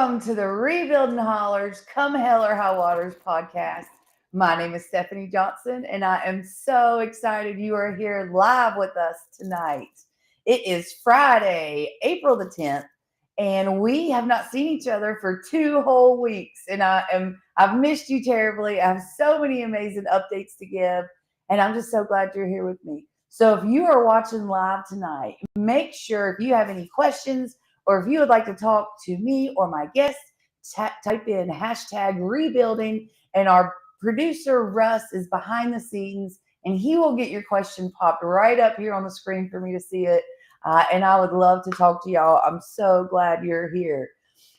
Welcome to the Rebuilding Hollers, Come Hell or High Waters podcast. My name is Stephanie Johnson, and I am so excited you are here live with us tonight. It is Friday, April the 10th, and we have not seen each other for 2 whole weeks. And I've missed you terribly. I have so many amazing updates to give, and I'm just so glad you're here with me. So if you are watching live tonight, make sure if you have any questions or if you would like to talk to me or my guest, type in hashtag rebuilding, and our producer Russ is behind the scenes and he will get your question popped right up here on the screen for me to see it. And I would love to talk to y'all. I'm so glad you're here.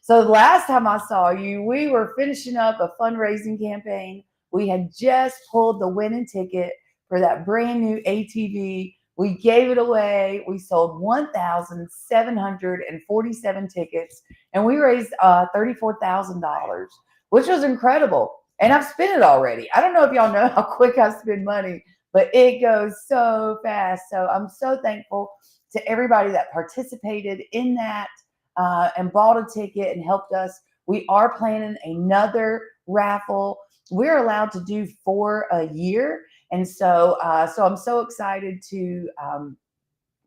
So the last time I saw you, we were finishing up a fundraising campaign. We had just pulled the winning ticket for that brand new ATV. We gave it away. We sold 1,747 tickets, and we raised $34,000, which was incredible. And I've spent it already. I don't know if y'all know how quick I spend money, but it goes so fast. So I'm so thankful to everybody that participated in that and bought a ticket and helped us. We are planning another raffle. We're allowed to do 4 a year. And so I'm so excited to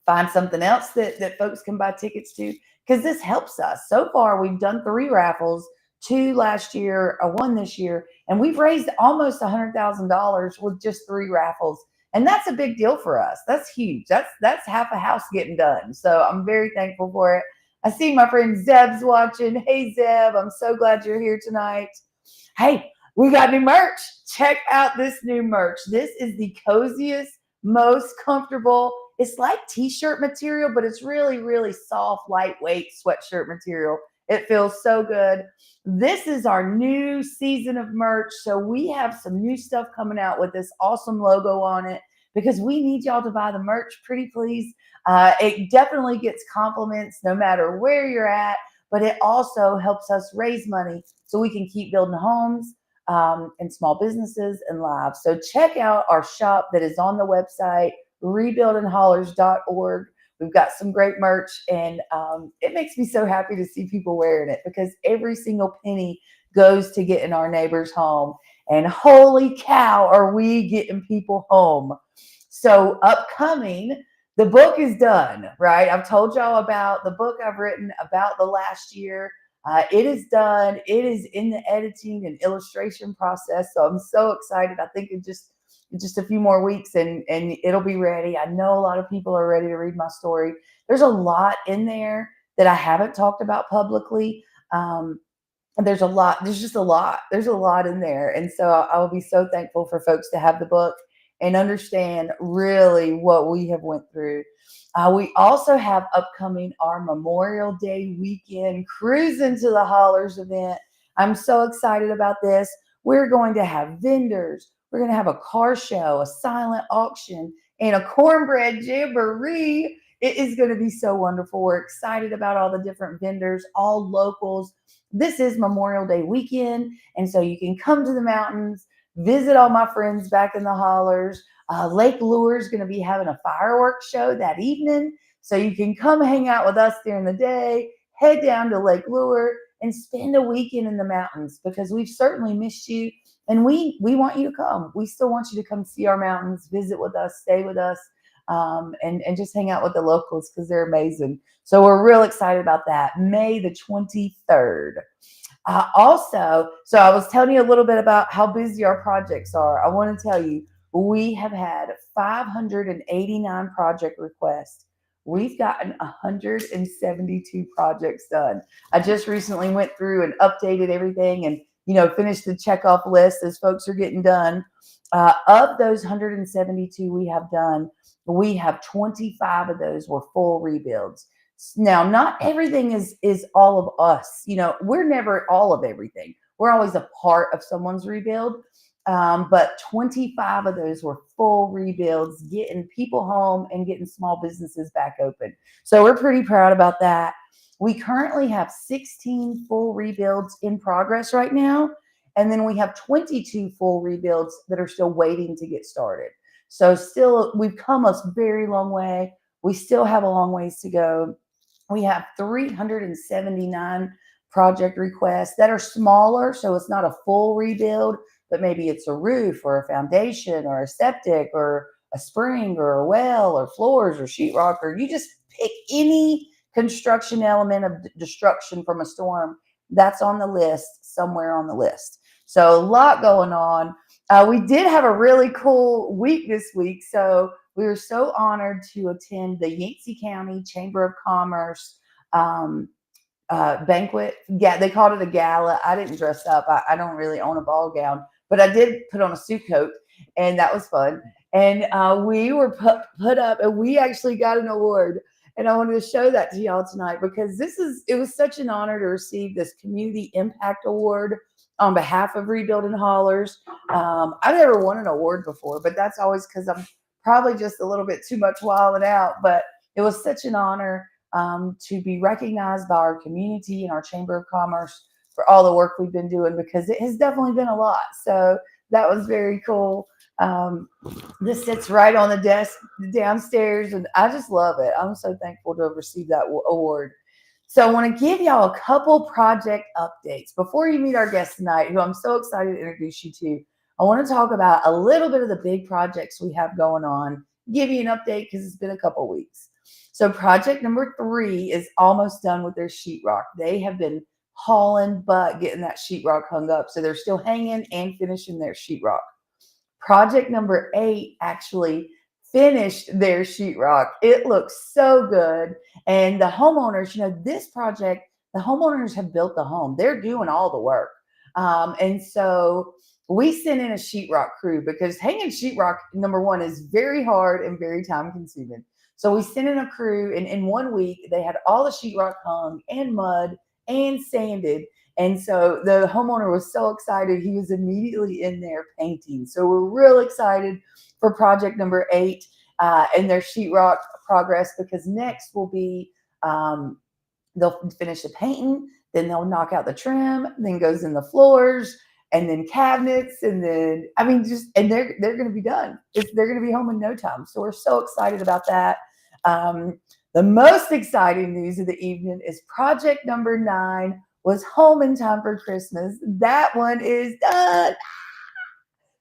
find something else that folks can buy tickets to, because this helps us. So far, we've done 3 raffles, 2 last year, 1 this year, and we've raised almost $100,000 with just 3 raffles. And that's a big deal for us. That's huge. That's half a house getting done. So I'm very thankful for it. I see my friend Zeb's watching. Hey, Zeb, I'm so glad you're here tonight. Hey, we got new merch. Check out this new merch. This is the coziest, most comfortable. It's like t-shirt material, but it's really, really soft, lightweight sweatshirt material. It feels so good. This is our new season of merch. So we have some new stuff coming out with this awesome logo on it, because we need y'all to buy the merch, pretty please. It definitely gets compliments no matter where you're at, but it also helps us raise money so we can keep building homes and small businesses and lives. So check out our shop that is on the website, rebuildinghollers.org. We've got some great merch, and it makes me so happy to see people wearing it, because every single penny goes to getting our neighbors home. And holy cow, are we getting people home. So upcoming, the book is done, right? I've told y'all about the book I've written about the last year. It is done. It is in the editing and illustration process. So I'm so excited. I think in just a few more weeks and it'll be ready. I know a lot of people are ready to read my story. There's a lot in there that I haven't talked about publicly. There's a lot. There's just a lot. There's a lot in there. And so I will be so thankful for folks to have the book and understand really what we have went through. We also have upcoming our Memorial Day weekend cruise into the Hollers event. I'm so excited about this. We're going to have vendors. We're going to have a car show, a silent auction, and a cornbread jamboree. It is going to be so wonderful. We're excited about all the different vendors, all locals. This is Memorial Day weekend, and so you can come to the mountains, visit all my friends back in the Hollers. Lake Lure is going to be having a fireworks show that evening. So you can come hang out with us during the day, head down to Lake Lure, and spend a weekend in the mountains, because we've certainly missed you. And we want you to come. We still want you to come see our mountains, visit with us, stay with us, and just hang out with the locals, because they're amazing. So we're real excited about that. May the 23rd. Also, so I was telling you a little bit about how busy our projects are. I want to tell you, we have had 589 project requests. We've gotten 172 projects done. I just recently went through and updated everything and, finished the checkoff list as folks are getting done. Of those 172 we have done, we have 25 of those were full rebuilds. Now, not everything is all of us. We're never all of everything. We're always a part of someone's rebuild. But 25 of those were full rebuilds, getting people home and getting small businesses back open. So we're pretty proud about that. We currently have 16 full rebuilds in progress right now. And then we have 22 full rebuilds that are still waiting to get started. So still, we've come a very long way. We still have a long ways to go. We have 379 project requests that are smaller. So it's not a full rebuild, but maybe it's a roof or a foundation or a septic or a spring or a well or floors or sheetrock, or you just pick any construction element of destruction from a storm that's on the list, somewhere on the list. So a lot going on. We did have a really cool week this week. So we were so honored to attend the Yancey County Chamber of Commerce banquet. Yeah, they called it a gala. I didn't dress up. I don't really own a ball gown, but I did put on a suit coat, and that was fun. And we were put up, and we actually got an award. And I wanted to show that to y'all tonight because it was such an honor to receive this Community Impact Award on behalf of Rebuilding Hollers. I've never won an award before, but that's always because I'm probably just a little bit too much wilding out. But it was such an honor to be recognized by our community and our Chamber of Commerce for all the work we've been doing, because it has definitely been a lot. So that was very cool. This sits right on the desk downstairs, and I just love it. I'm so thankful to have received that award. So I want to give y'all a couple project updates before you meet our guest tonight, who I'm so excited to introduce you to. I want to talk about a little bit of the big projects we have going on, give you an update because it's been a couple weeks. So project number 3 is almost done with their sheetrock. They have been hauling butt getting that sheetrock hung up. So they're still hanging and finishing their sheetrock. Project number 8 actually finished their sheetrock. It looks so good. And the homeowners, this project, the homeowners have built the home. They're doing all the work. And so we sent in a sheetrock crew because hanging sheetrock, number 1, is very hard and very time consuming. So we sent in a crew, and in 1 week, they had all the sheetrock hung and mud and sanded. And so the homeowner was so excited, he was immediately in there painting. So we're real excited for project number 8 and their sheetrock progress, because next will be they'll finish the painting, then they'll knock out the trim, then goes in the floors, and then cabinets, and then and they're going to be done. They're going to be home in no time. So we're so excited about that. The most exciting news of the evening is project number 9 was home in time for Christmas. That one is done.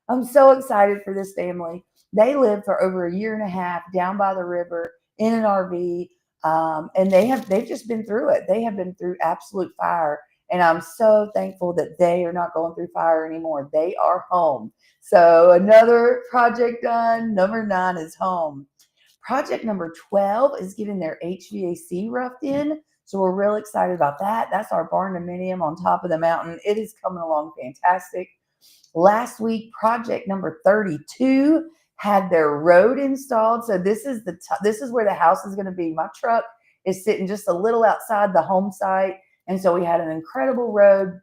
I'm so excited for this family. They lived for over a year and a half down by the river in an RV, and they've just been through it. They have been through absolute fire, and I'm so thankful that they are not going through fire anymore. They are home. So another project done. Number 9 is home. Project number 12 is getting their HVAC roughed in. So we're real excited about that. That's our barn dominium on top of the mountain. It is coming along fantastic. Last week, project number 32 had their road installed. So this is where the house is going to be. My truck is sitting just a little outside the home site. And so we had an incredible road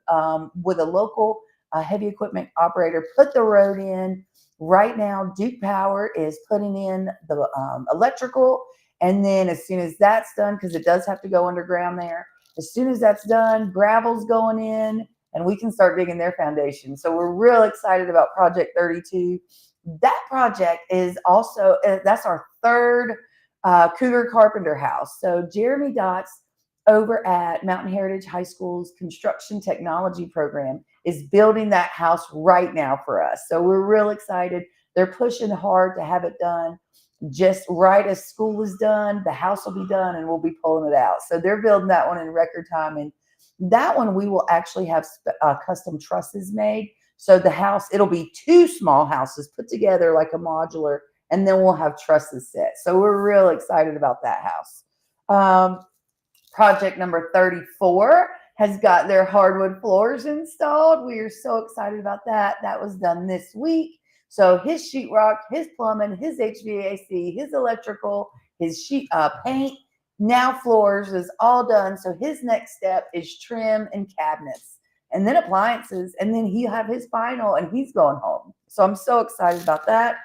with a local heavy equipment operator put the road in. Right now, Duke Power is putting in the electrical. And then as soon as that's done, because it does have to go underground there, as soon as that's done, gravel's going in, and we can start digging their foundation. So we're real excited about project 32. That project is also, that's our 3rd Cougar Carpenter house. So Jeremy Dotz over at Mountain Heritage High School's construction technology program is building that house right now for us. So we're real excited. They're pushing hard to have it done just right as school is done. The house will be done, and we'll be pulling it out. So they're building that one in record time. And that one, we will actually have custom trusses made. So the house, it'll be 2 small houses put together like a modular, and then we'll have trusses set. So we're real excited about that house. Project number 34 has got their hardwood floors installed. We are so excited about that. That was done this week. So his sheetrock, his plumbing, his HVAC, his electrical, his paint, now floors is all done. So his next step is trim and cabinets, and then appliances, and then he'll have his final, and he's going home. So I'm so excited about that.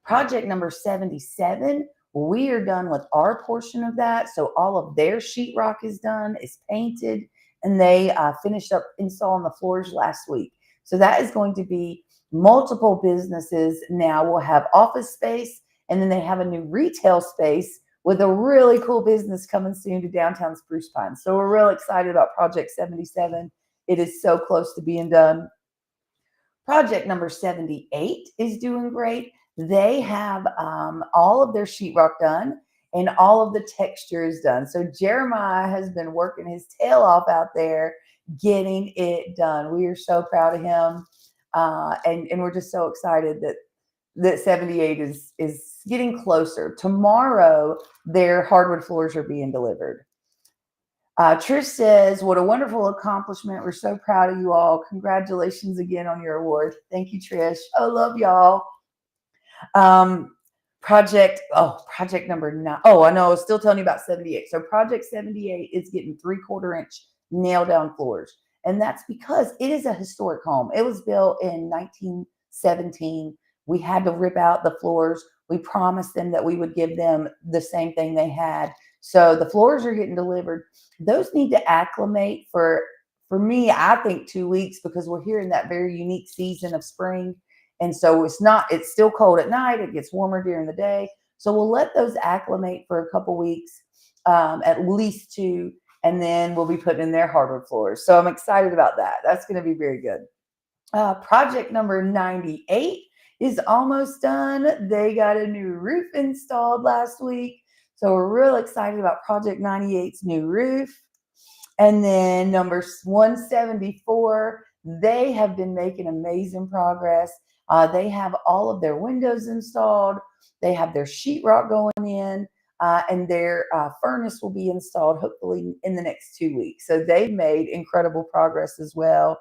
Project number 77, we are done with our portion of that. So all of their sheetrock is done, is painted, and they finished up installing the floors last week. So that is going to be multiple businesses now will have office space, and then they have a new retail space with a really cool business coming soon to downtown Spruce Pine. So we're real excited about Project 77. It is so close to being done. Project number 78 is doing great. They have all of their sheetrock done and all of the texture is done. So Jeremiah has been working his tail off out there getting it done. We are so proud of him. And we're just so excited that 78 is getting closer. Tomorrow, their hardwood floors are being delivered. Trish says, what a wonderful accomplishment. We're so proud of you all. Congratulations again on your award. Thank you, Trish. I love y'all. Project number 9. Oh, I know. I was still telling you about 78. So Project 78 is getting 3/4 inch nail down floors. And that's because it is a historic home. It was built in 1917. We had to rip out the floors. We promised them that we would give them the same thing they had. So the floors are getting delivered. Those need to acclimate for me, I think 2 weeks, because we're here in that very unique season of spring. And so it's still cold at night. It gets warmer during the day. So we'll let those acclimate for a couple weeks, at least 2, and then we'll be putting in their hardwood floors. So I'm excited about that. That's going to be very good. Project number 98 is almost done. They got a new roof installed last week. So we're real excited about Project 98's new roof. And then number 174, they have been making amazing progress. They have all of their windows installed. They have their sheetrock going in, and their furnace will be installed hopefully in the next 2 weeks. So they've made incredible progress as well.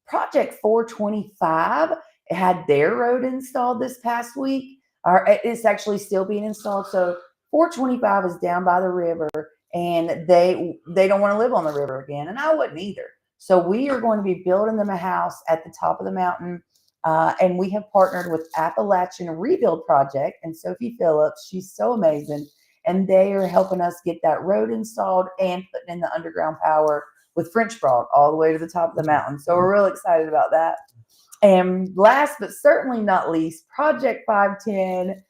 Project 425 had their road installed this past week. It's actually still being installed. So 425 is down by the river, and they don't want to live on the river again, and I wouldn't either. So we are going to be building them a house at the top of the mountain, and we have partnered with Appalachian Rebuild Project and Sophie Phillips. She's so amazing, and they are helping us get that road installed and putting in the underground power with French Broad all the way to the top of the mountain. So we're real excited about that. And last but certainly not least, Project 510.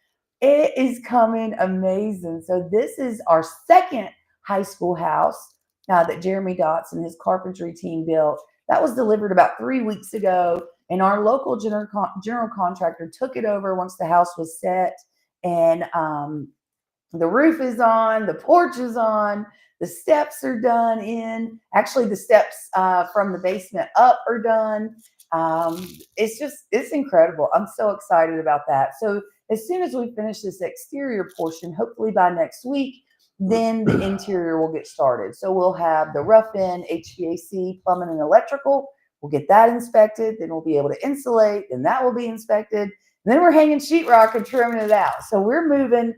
It is coming amazing. So this is our second high school house that Jeremy Dotz and his carpentry team built. That was delivered about 3 weeks ago, and our local general contractor took it over once the house was set, and the roof is on, the porch is on, the steps are done in. Actually, the steps from the basement up are done. It's incredible. I'm so excited about that. So as soon as we finish this exterior portion, hopefully by next week, then the interior will get started. So we'll have the rough-in, HVAC, plumbing, and electrical. We'll get that inspected. Then we'll be able to insulate. Then that will be inspected. And then we're hanging sheetrock and trimming it out. So we're moving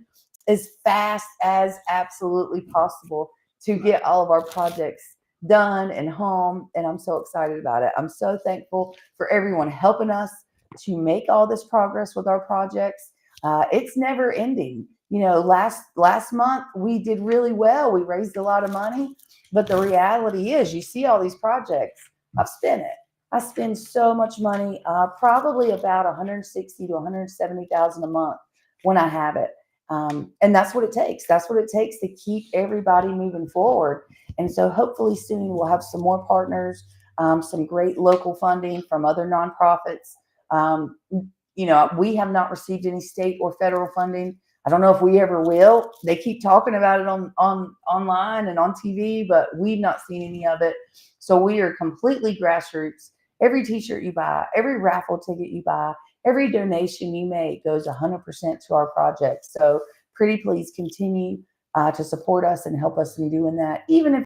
as fast as absolutely possible to get all of our projects done and home. And I'm so excited about it. I'm so thankful for everyone helping us to make all this progress with our projects. It's never ending. You know, last month we did really well. We raised a lot of money, but the reality is you see all these projects. I've spent it. I spend so much money, probably about $160,000 to $170,000 a month when I have it. And that's what it takes. That's what it takes to keep everybody moving forward. And so hopefully soon we'll have some more partners, some great local funding from other nonprofits. You know, we have not received any state or federal funding. I don't know if we ever will. They keep talking about it on online and on TV, but we've not seen any of it. So we are completely grassroots. Every t-shirt you buy, every raffle ticket you buy, every donation you make goes 100% to our project. So pretty please continue to support us and help us in doing that. Even if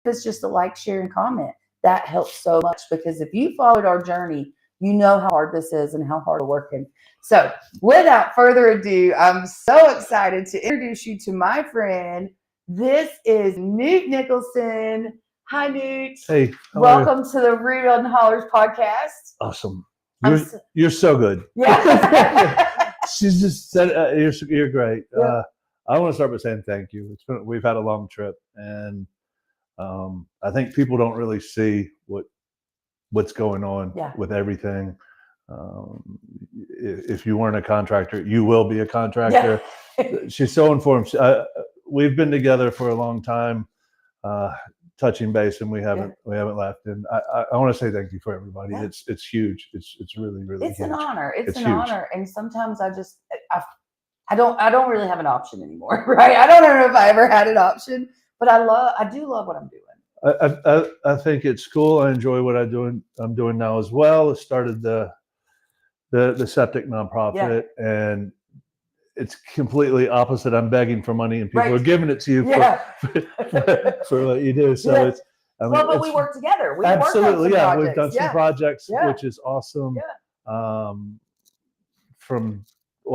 it's just a like, share, and comment, that helps so much, because if you followed our journey, you know how hard this is and how hard we're working. So without further ado, I'm so excited to introduce you to my friend. This is Nute Nicholson. Hi, Nute. Hey. Welcome to the Real and Hollers podcast. Awesome. You're so good. Yeah. She's just said, you're great. Yeah. I want to start by saying thank you. We've had a long trip, and I think people don't really see what's going on with everything. If you weren't a contractor, you will be a contractor. She's so informed. We've been together for a long time, touching base, and we haven't left. And I want to say thank you for everybody. Yeah. It's huge. It's really It's huge. an honor. It's an huge. honor. And sometimes I don't really have an option anymore, right? I don't know if I ever had an option, but I do love what I'm doing. I think it's cool. I enjoy what I'm doing now as well. I started the septic nonprofit, and it's completely opposite. I'm begging for money, and people are giving it to you for what you do. So it's. I mean, but we work together. We absolutely, worked on some we've done some projects, which is awesome. Yeah.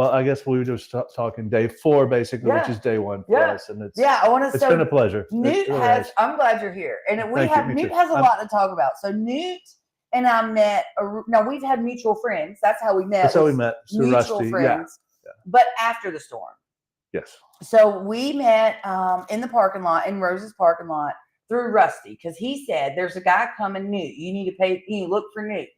I guess we were just talking day 4, basically, which is day 1 for us, and it's I want to. It's been a pleasure. Nute has. I'm glad you're here, and Nute has a lot to talk about. So Nute and I met. Now we've had mutual friends. That's how we met. That's how we met. So mutual Rusty, friends. Yeah. But after the storm. Yes. So we met in the parking lot, in Rose's parking lot, through Rusty, because he said, "There's a guy coming, Nute. You need to pay. You look for Nute.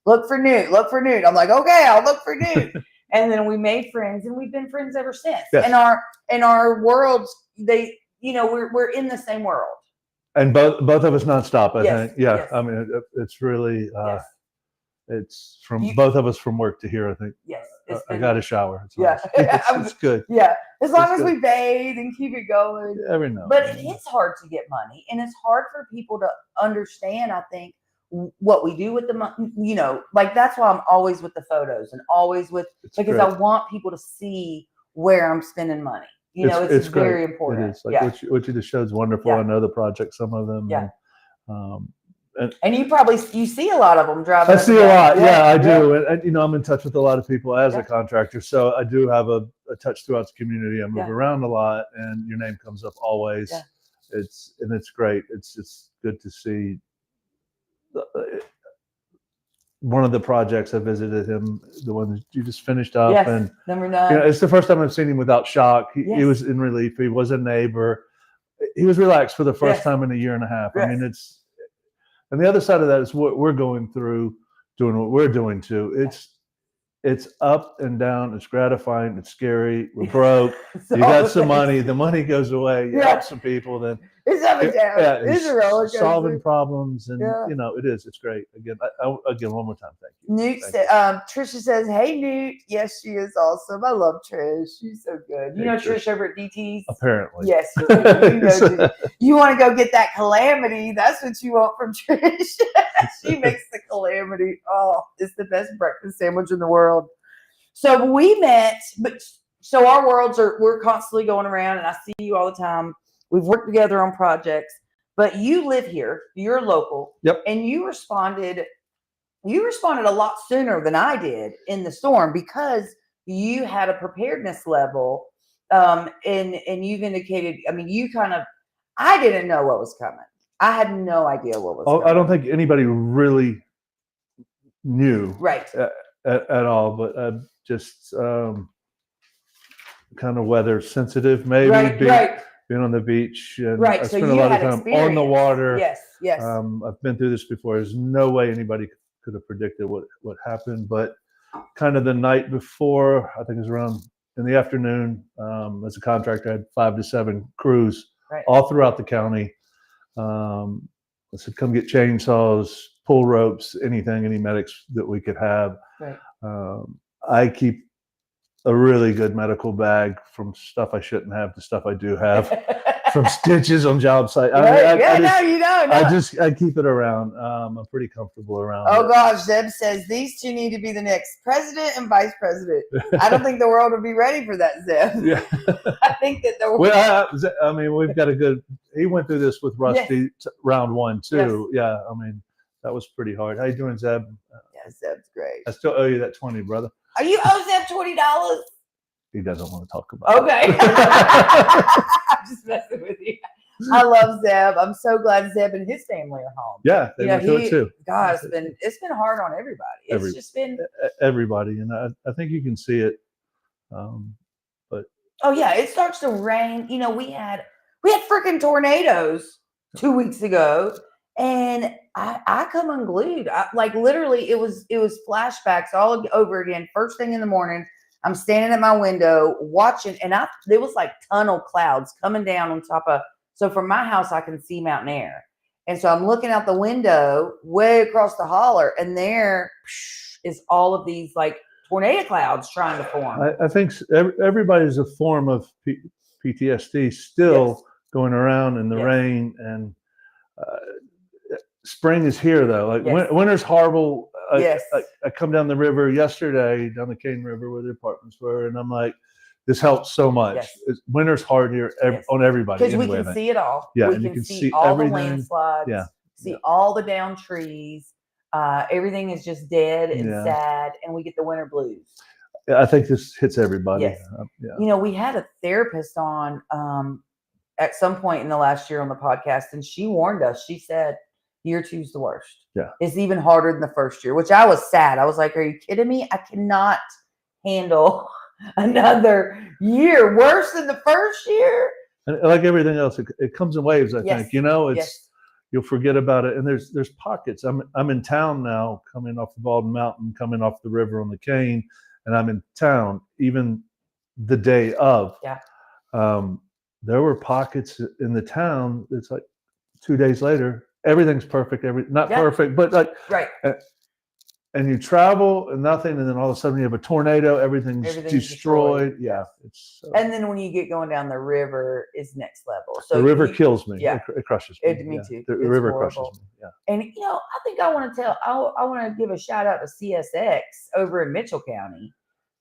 Look for Nute. Look for Nute." I'm like, "Okay, I'll look for Nute." And then we made friends, and we've been friends ever since. Yes. And our worlds, we're in the same world. And both of us nonstop, I think. Yeah. Yes. I mean, it's really it's from both of us from work to here, I think. Yes. I got a shower. It's nice. It's good. Yeah. As long as we bathe and keep it going. Every now. But it is hard to get money, and it's hard for people to understand, I think, what we do with the money. Like that's why I'm always with the photos and always because great. I want people to see where I'm spending money. It's very important. It is. Like what you just showed is wonderful. I know the project, some of them. Yeah. And you see a lot of them driving. I see a lot. Yeah, I do. And I'm in touch with a lot of people as a contractor. So I do have a touch throughout the community. I move around a lot, and your name comes up always. Yeah. It's great. It's good to see. One of the projects I visited him, the one that you just finished up, and number 9. It's the first time I've seen him without shock. He was in relief. He was a neighbor. He was relaxed for the first time in a year and a half. I mean, and the other side of that is what we're going through, doing what we're doing too. It's up and down. It's gratifying. It's scary. We're broke. You got some money. The money goes away. You help some people. Then it's up and down. Yeah, it's a roller coaster. Solving problems, and it is. It's great. Again, one more time, thank you. Nute Trisha says, "Hey, Nute." Yes, she is awesome. I love Trish. She's so good. You know Trish over at DT's. Apparently, yes. You want to go get that calamity? That's what you want from Trish. She makes the calamity. Oh, it's the best breakfast sandwich in the world. So we met, so our worlds we're constantly going around, and I see you all the time. We've worked together on projects, but you live here. You're local. Yep. And you responded a lot sooner than I did in the storm because you had a preparedness level. And you've indicated, I mean, I didn't know what was coming. I had no idea what was coming. I don't think anybody really knew. Right. At all, but just kind of weather sensitive, maybe. Right. Being on the beach, and I spent a lot of time on the water. Yes. I've been through this before. There's no way anybody could have predicted what happened, but kind of the night before, I think it was around in the afternoon, as a contractor, I had 5 to 7 crews all throughout the county. I said, come get chainsaws, pull ropes, any medics that we could have. Right. I keep a really good medical bag, from stuff I shouldn't have to stuff I do have, from stitches on job site. I keep it around. I'm pretty comfortable around. Oh gosh, Zeb says these two need to be the next president and vice president. I don't think the world will be ready for that, Zeb. Yeah. I think that the world. Well, I mean, we've got a good. He went through this with Rusty round 1 too. Yes. Yeah, I mean, that was pretty hard. How you doing, Zeb? Yeah, Zeb's great. I still owe you that 20, brother. Are you owe Zeb $20? He doesn't want to talk about it. Okay. I'm just messing with you. I love Zeb. I'm so glad Zeb and his family are home. Yeah, they went through it too. God, it's been hard on everybody. It's just been everybody, and I think you can see it. But it starts to rain. We had freaking tornadoes 2 weeks ago, and I come unglued. Like literally, it was flashbacks all over again. First thing in the morning, I'm standing at my window watching, and there was like tunnel clouds coming down on top of. So from my house, I can see mountain air, and so I'm looking out the window way across the holler, and there is all of these like tornado clouds trying to form. I think everybody's a form of PTSD still going around in the rain, and spring is here though. Like winter's horrible. I come down the river yesterday, down the Cane River where the apartments were, and I'm like, this helps so much. Winter's hard here on everybody. Because we can see it all. Yeah, we can see all everything. The landslides. Yeah. See all the down trees. Everything is just dead and sad, and we get the winter blues. I think this hits everybody. Yes. We had a therapist on at some point in the last year on the podcast, and she warned us. She said, year 2 is the worst. Yeah. It's even harder than the first year, which I was sad. I was like, are you kidding me? I cannot handle another year worse than the first year. And like everything else, it comes in waves, I think. It's you'll forget about it. And there's pockets. I'm in town now, coming off the Baldwin Mountain, coming off the river on the Cane, and I'm in town even the day of. Yeah. There were pockets in the town. It's like 2 days later, everything's perfect. Not perfect, but like right. And you travel and nothing, and then all of a sudden you have a tornado. Everything's destroyed. Yeah, and then when you get going down the river, is next level. So the river kills me. Yeah, it crushes me. Me too. The river crushes me. Yeah. And I think I want to give a shout out to CSX over in Mitchell County,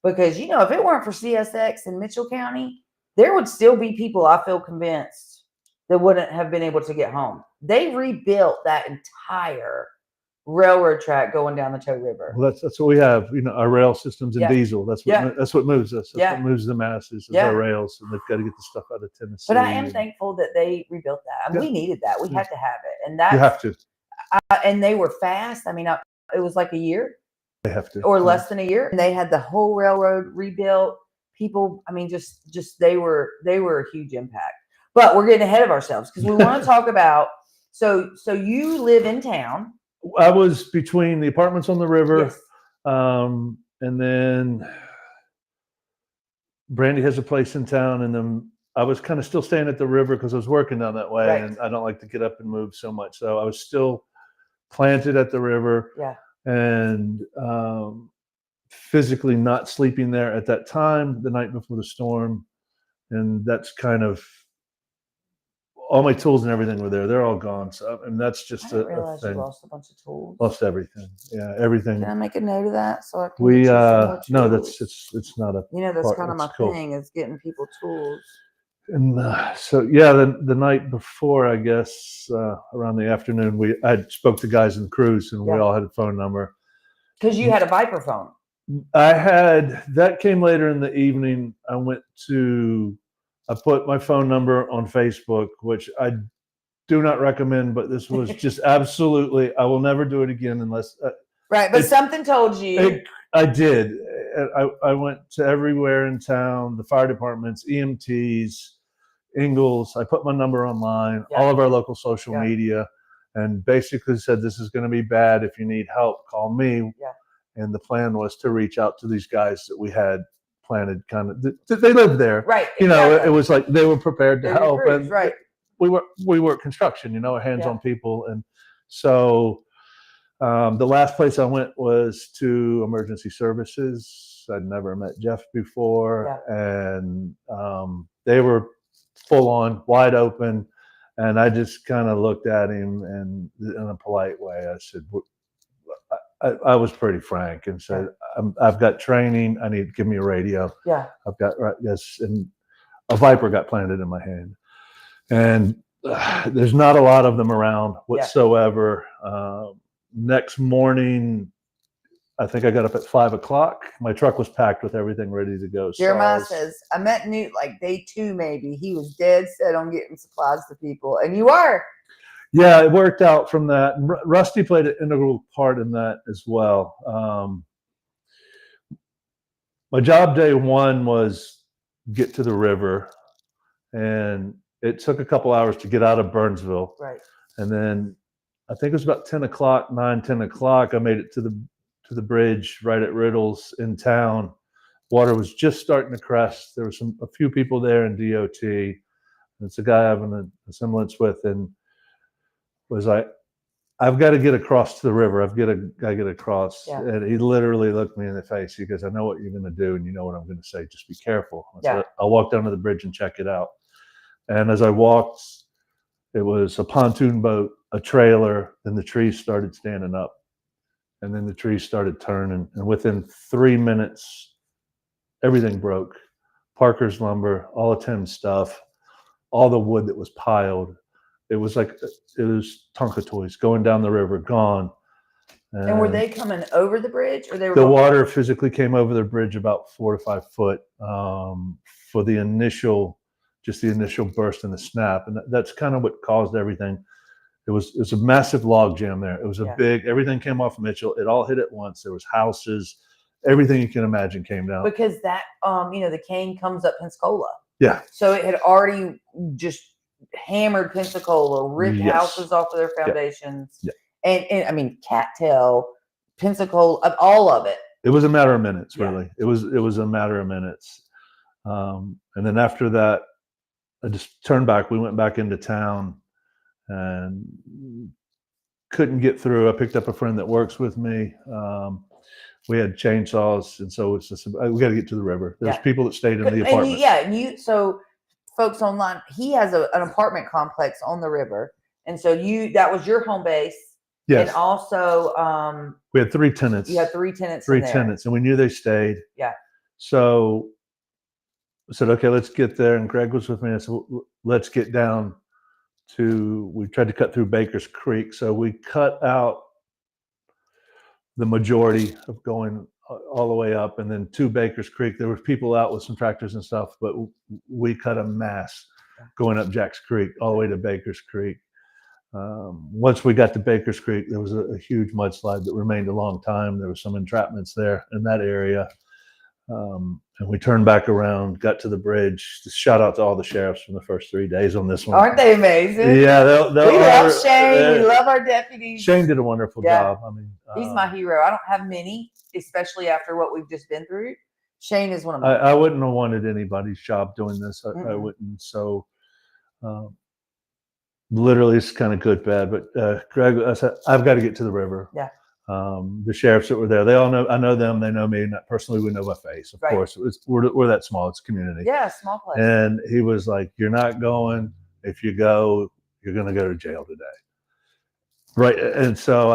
because if it weren't for CSX in Mitchell County, there would still be people, I feel convinced, that wouldn't have been able to get home. They rebuilt that entire railroad track going down the Tow River. Well, that's what we have. Our rail systems and diesel. That's what moves us. That's what moves the masses. Is our rails, and they've got to get the stuff out of Tennessee. But I am thankful that they rebuilt that. I mean, we needed that. We had to have it, and you have to. And they were fast. I mean, it was like a year. They have to, or less than a year, and they had the whole railroad rebuilt. People, I mean, just they were a huge impact. But we're getting ahead of ourselves because we want to talk about. So you live in town. I was between the apartments on the river, and then Brandy has a place in town, and then I was kind of still staying at the river because I was working down that way, and I don't like to get up and move so much. So I was still planted at the river, and physically not sleeping there at that time, the night before the storm, and that's kind of. All my tools and everything were there. They're all gone. So, and that's just I didn't realize you lost a bunch of tools. Lost everything. Yeah, everything. Can I make a note of that so I can? No, it's not a. That's kind of my thing is getting people tools. And the night before, I guess around the afternoon, I spoke to guys in the cruise, and we all had a phone number. Because you had a Viper phone. That came later in the evening. I put my phone number on Facebook, which I do not recommend, but this was just absolutely, I will never do it again unless. Right, but something told you. I did. I went to everywhere in town, the fire departments, EMTs, Ingalls. I put my number online, all of our local social media, and basically said, this is going to be bad. If you need help, call me. Yeah. And the plan was to reach out to these guys that we had planted, kind of they lived there, right? It was like they were prepared to help, and right. We work construction, hands-on people, and so the last place I went was to emergency services. I'd never met Jeff before, and they were full on, wide open, and I just kind of looked at him and in a polite way, I said. I was pretty frank and said, I've got training. I need to give me a radio. Yeah. I've got and a Viper got planted in my hand, and there's not a lot of them around whatsoever. Next morning, I think I got up at 5:00. My truck was packed with everything ready to go. Jeremiah says, I met Nute like day 2, maybe. He was dead set on getting supplies to people, and you are. Yeah, it worked out from that. And Rusty played an integral part in that as well. My job day 1 was get to the river, and it took a couple hours to get out of Burnsville. Right. And then I think it was about 10 o'clock, 10 o'clock. I made it to the bridge right at Riddle's in town. Water was just starting to crest. There was a few people there in DOT. It's a guy having a semblance with, and was like, I've got to get across to the river. I've got to get across. Yeah. And he literally looked me in the face. He goes, I know what you're going to do, and you know what I'm going to say. Just be careful. I said, I'll walk down to the bridge and check it out. And as I walked, it was a pontoon boat, a trailer, and the trees started standing up. And then the trees started turning. And within 3 minutes, everything broke. Parker's lumber, all of Tim's stuff, all the wood that was piled. It was Tonka toys going down the river, gone. And were they coming over the bridge, or they were? The water physically came over the bridge about 4 to 5 foot for the initial burst and the snap, and that's kind of what caused everything. It was a massive log jam there. It was everything came off Mitchell. It all hit at once. There was houses, everything you can imagine came down. Because that the cane comes up Pensacola. Yeah. So it had already just hammered Pensacola, ripped houses off of their foundations. Yeah. And I mean, cattail, Pensacola, all of it. It was a matter of minutes, really. It was a matter of minutes. And then after that, I just turned back. We went back into town and couldn't get through. I picked up a friend that works with me. We had chainsaws, and so it's just we got to get to the river. There's people that stayed in the apartment. So folks online, he has an apartment complex on the river, and so that was your home base. Yes. And also, we had 3 tenants. You had 3 tenants. 3 tenants, and we knew they stayed. Yeah. So I said, okay, let's get there. And Greg was with me. I said, let's get down we tried to cut through Baker's Creek. So we cut out the majority of going all the way up, and then to Baker's Creek. There were people out with some tractors and stuff, but we cut a mass going up Jack's Creek all the way to Baker's Creek. Once we got to Baker's Creek, there was a huge mudslide that remained a long time. There were some entrapments there in that area. And we turned back around, got to the bridge. Shout out to all the sheriffs from the first 3 days on this one. Aren't they amazing? Yeah, we love Shane. We love our deputies. Shane did a wonderful job. I mean, he's my hero. I don't have many, especially after what we've just been through. Shane is one of my. I wouldn't have wanted anybody's job doing this. I wouldn't. So, literally, it's kind of good, bad. But Greg, I said, I've got to get to the river. Yeah. The sheriffs that were there, they all know. I know them. They know me. Not personally, we know my face. Of course, we're that small. It's a community. Yeah, small place. And he was like, "You're not going. If you go, you're going to go to jail today." Right. And so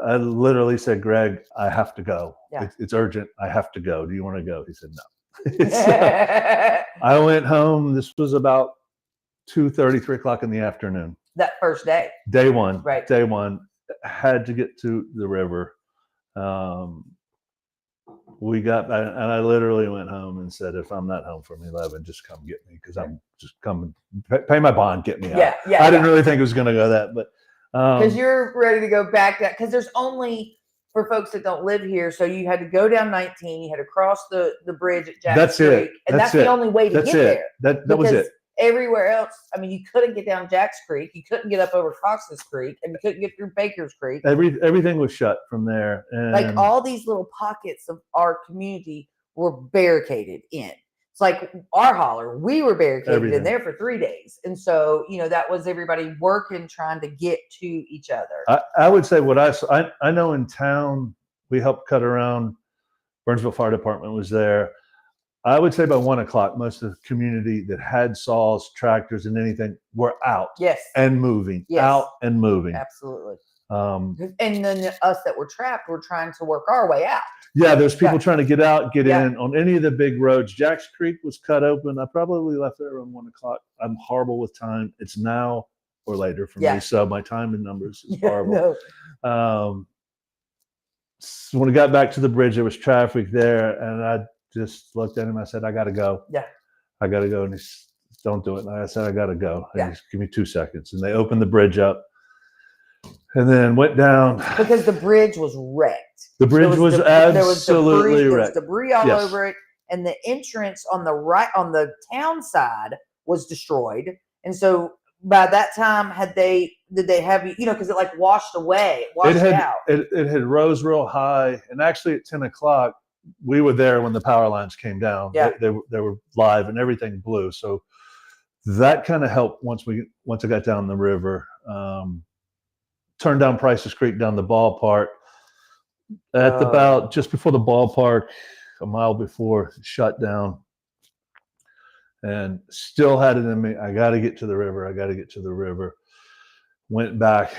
I literally said, "Greg, I have to go. Yeah. It's urgent. I have to go. Do you want to go?" He said, "No." So I went home. This was about 2:30, 3 o'clock in the afternoon. That first day. Day one. Right. Day one. Had to get to the river. We got, and I literally went home and said, if I'm not home from 11, just come get me, because I'm just coming, pay my bond, get me out. I didn't really think it was going to go that, but because you're ready to go back. That because there's only for folks that don't live here, so you had to go down 19, you had to cross the bridge at Jack's Creek, and that's the only way to get there. That was it. Everywhere else, I mean, you couldn't get down Jack's Creek, you couldn't get up over Cox's Creek, and you couldn't get through Baker's Creek. Everything was shut from there. And like all these little pockets of our community were barricaded in. It's like our holler, we were barricaded in there for 3 days. And so, that was everybody working, trying to get to each other. I would say what I know in town, we helped cut around. Burnsville Fire Department was there. I would say by 1 o'clock, most of the community that had saws, tractors, and anything were out. Yes. And moving. Yes. Out and moving. Absolutely. And then us that were trapped were trying to work our way out. Yeah, there's people trying to get out, get in on any of the big roads. Jack's Creek was cut open. I probably left there around 1 o'clock. I'm horrible with time. It's now or later for me, so my time and numbers is horrible. No. So when we got back to the bridge, there was traffic there, and I just looked at him. I said, I got to go. Yeah. I got to go. And he said, don't do it. And I said, I got to go. And he said, give me 2 seconds. And they opened the bridge up and then went down. Because the bridge was wrecked. The bridge was absolutely wrecked. There was debris all over it. And the entrance on the town side was destroyed. And so by that time, did they have you? You know, because it like washed away, washed out. It had rose real high, and actually at 10 o'clock, we were there when the power lines came down. Yeah. They were live, and everything blew. So that kind of helped once I got down the river. Turned down Price's Creek down the ballpark at about just before the ballpark, a mile before, it shut down. And still had it in me. I got to get to the river. I got to get to the river. Went back,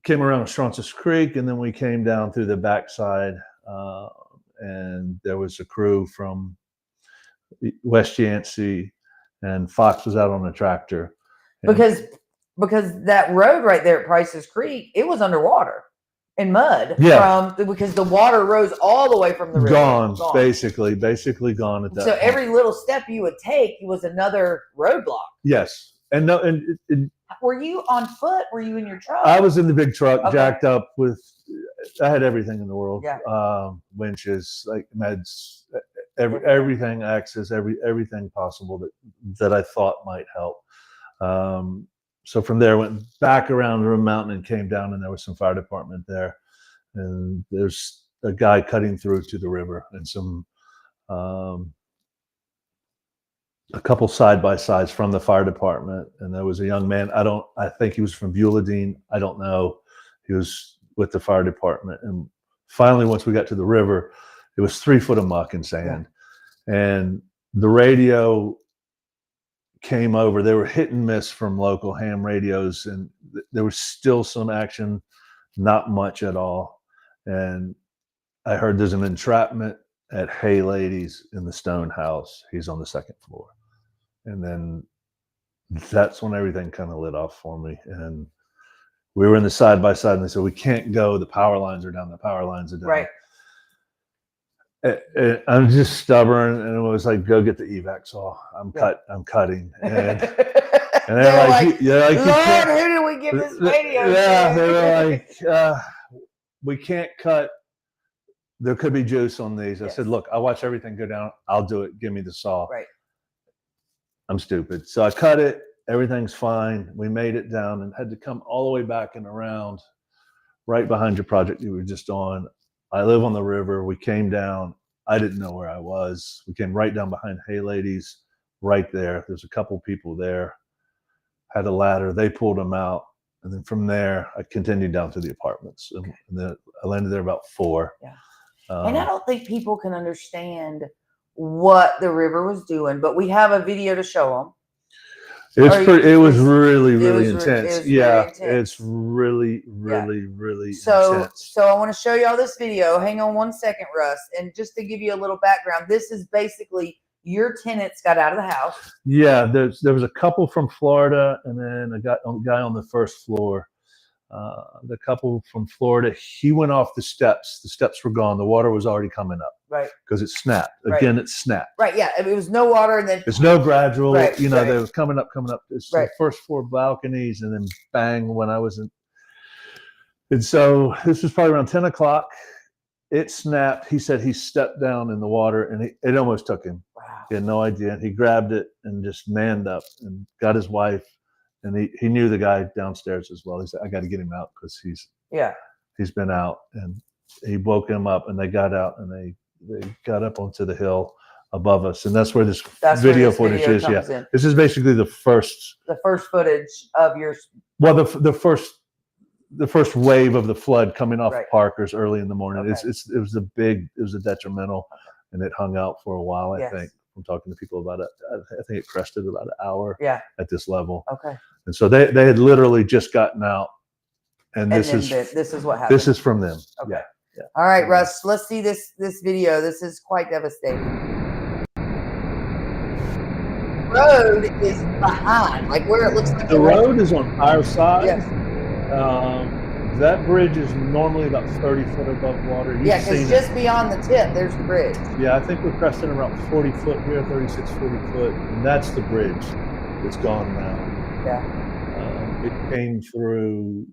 came around Stroncis Creek, and then we came down through the backside. And there was a crew from West Yancey, and Fox was out on a tractor. Because that road right there at Price's Creek, it was underwater in mud. Yeah. Because the water rose all the way from the river. Gone. Basically gone at that point. Every little step you would take was another roadblock. Yes. And no, and were you on foot? Were you in your truck? I was in the big truck, jacked up with. I had everything in the world. Yeah. Winches, like meds, everything, access, everything possible that I thought might help. So from there, went back around the mountain and came down, and there was some fire department there, and there's a guy cutting through to the river, and some a couple side-by-sides from the fire department, and there was a young man. I think he was from Beuladine. I don't know. He was with the fire department, and finally, once we got to the river, it was 3 foot of muck and sand, and the radio came over. They were hit and miss from local ham radios, and there was still some action, not much at all. And I heard there's an entrapment at Hey Ladies in the stone house. He's on the 2nd floor. And then that's when everything kind of lit off for me. And we were in the side by side, and they said, we can't go. The power lines are down. The power lines are down. Right. I'm just stubborn, and it was like, go get the evac saw. I'm cutting, and they're like, Lord, who did we give this radio? Yeah, they were like, we can't cut. There could be juice on these. I said, look, I watch everything go down. I'll do it. Give me the saw. Right. I'm stupid, so I cut it. Everything's fine. We made it down and had to come all the way back and around, right behind your project you were just on. I live on the river. We came down. I didn't know where I was. We came right down behind Hey Ladies, right there. There's a couple people there. Had a ladder. They pulled them out. And then from there, I continued down to the apartments. And then I landed there about 4. Yeah. And I don't think people can understand what the river was doing, but we have a video to show them. It was really intense. Yeah, intense. It's really intense. So I want to show y'all this video. Hang on 1 second, Russ. And just to give you a little background, this is basically your tenants got out of the house. Yeah, there was a couple from Florida, and then a guy on the 1st floor. The couple from Florida, he went off the steps. The steps were gone. The water was already coming up. Right. Because it snapped. Again, it snapped. Right, yeah. It was no water, and then... It's no gradual. Right, they was coming up. It's the 1st floor balconies, and then bang when I was in. And so this was probably around 10 o'clock. It snapped. He said he stepped down in the water, and it almost took him. Wow. He had no idea. He grabbed it and just manned up and got his wife. And he knew the guy downstairs as well. He said, I got to get him out because he's been out. And he woke him up, and they got out, and they got up onto the hill above us. And that's where this video footage is. Yeah. In. This is basically the first footage of your. Well, the first wave of the flood coming off Parker's early in the morning. Okay. It was a detrimental, and it hung out for a while, I think. From talking to people about it, I think it crested about an hour at this level. Okay. And so they had literally just gotten out, and this is what happened. This is from them. Okay. Yeah. All right, Russ. Let's see this video. This is quite devastating. The road is behind, like where it looks like the road is on our side. Yes. That bridge is normally about 30 foot above water. Because just beyond the tip, there's the bridge. Yeah, I think we're cresting around 40 foot here, 36, 40 foot, and that's the bridge that's gone now. Yeah. It came through,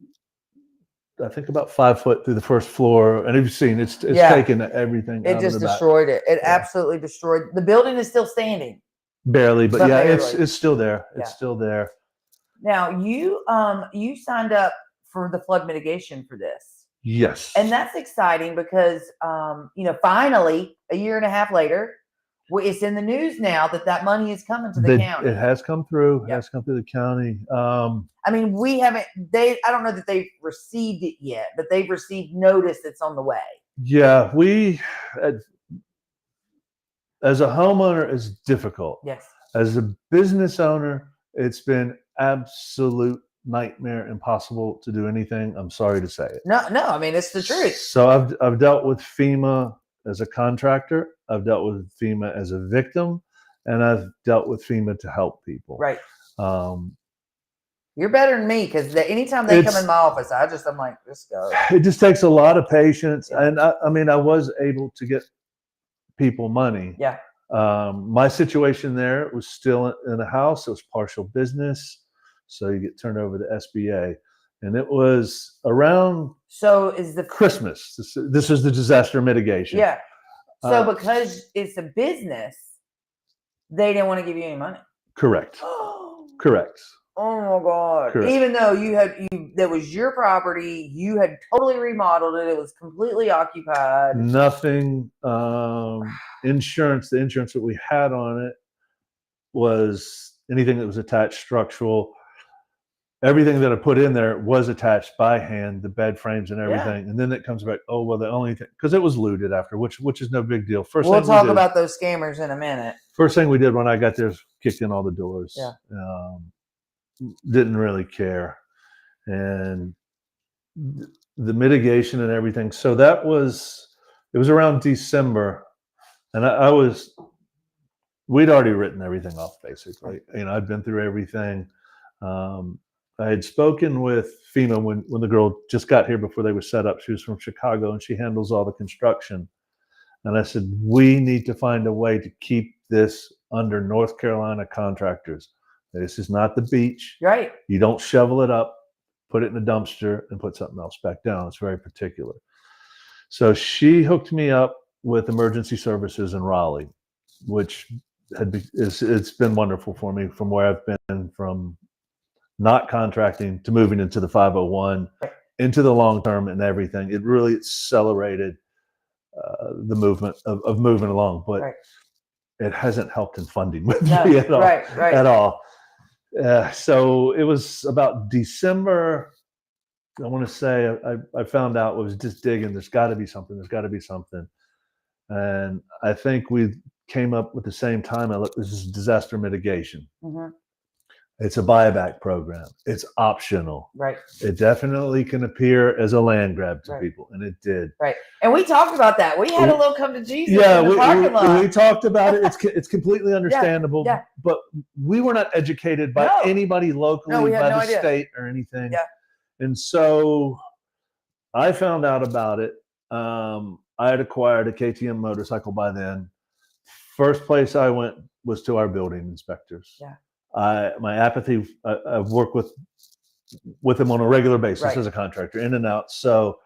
I think, about 5 foot through the 1st floor, and you've seen it's taken everything. It just destroyed it. It absolutely destroyed. The building is still standing. Barely, but it's still there. It's still there. Now you signed up for the flood mitigation for this. Yes. And that's exciting because finally a year and a half later, it's in the news now that money is coming to the county. It has come through. It has come through the county. I mean, we haven't. I don't know that they've received it yet, but they've received notice that's on the way. Yeah, as a homeowner, it's difficult. Yes. As a business owner, it's been absolute nightmare, impossible to do anything. I'm sorry to say it. No. I mean, it's the truth. So I've dealt with FEMA as a contractor. I've dealt with FEMA as a victim, and I've dealt with FEMA to help people. Right. You're better than me because anytime they come in my office, I'm like, just go. It just takes a lot of patience, and I was able to get people money. Yeah. My situation there was still in a house. It was partial business, so you get turned over to SBA, and it was around. So is the Christmas? This is the disaster mitigation. Yeah. So because it's a business, they didn't want to give you any money. Correct. Correct. Oh my God. Correct. Even though that was your property, you had totally remodeled it. It was completely occupied. Nothing. Insurance, the insurance that we had on it was anything that was attached structural. Everything that I put in there was attached by hand, the bed frames and everything. Yeah. And then it comes back, oh, well, the only thing, because it was looted after, which is no big deal. We'll talk about those scammers in a minute. First thing we did when I got there was kicked in all the doors. Yeah. Didn't really care. And the mitigation and everything. So it was around December. And we'd already written everything off, basically. I'd been through everything. I had spoken with FEMA when the girl just got here before they were set up. She was from Chicago, and she handles all the construction. And I said, we need to find a way to keep this under North Carolina contractors. This is not the beach. Right. You don't shovel it up, put it in a dumpster, and put something else back down. It's very particular. So she hooked me up with emergency services in Raleigh, which it's been wonderful for me from where I've been from not contracting to moving into the 501, into the long term and everything. It really accelerated the movement of moving along, but it hasn't helped in funding with me at all. At all. So it was about December. I want to say I found out, was just digging. There's got to be something. And I think we came up with the same time. This is disaster mitigation. Mm-hmm. It's a buyback program. It's optional. Right. It definitely can appear as a land grab to people, and it did. Right. And we talked about that. We had a little come to Jesus in the parking lot. We talked about it. It's completely understandable. Yeah. But we were not educated by anybody locally, by the state or anything. Yeah. And so I found out about it. I had acquired a KTM motorcycle by then. First place I went was to our building inspectors. Yeah. My apathy, I've worked with them on a regular basis as a contractor, in and out. So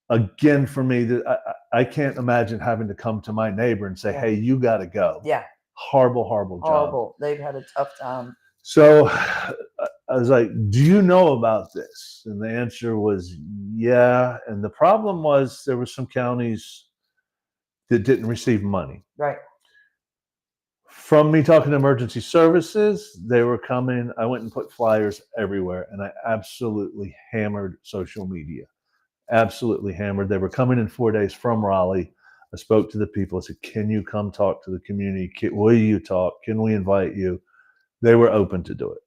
again, for me, I can't imagine having to come to my neighbor and say, hey, you got to go. Yeah. Horrible job. Horrible. They've had a tough time. So I was like, do you know about this? And the answer was, yeah. And the problem was there were some counties that didn't receive money. Right. From me talking to emergency services, they were coming. I went and put flyers everywhere, and I absolutely hammered social media. Absolutely hammered. They were coming in 4 days from Raleigh. I spoke to the people. I said, can you come talk to the community? Will you talk? Can we invite you? They were open to do it.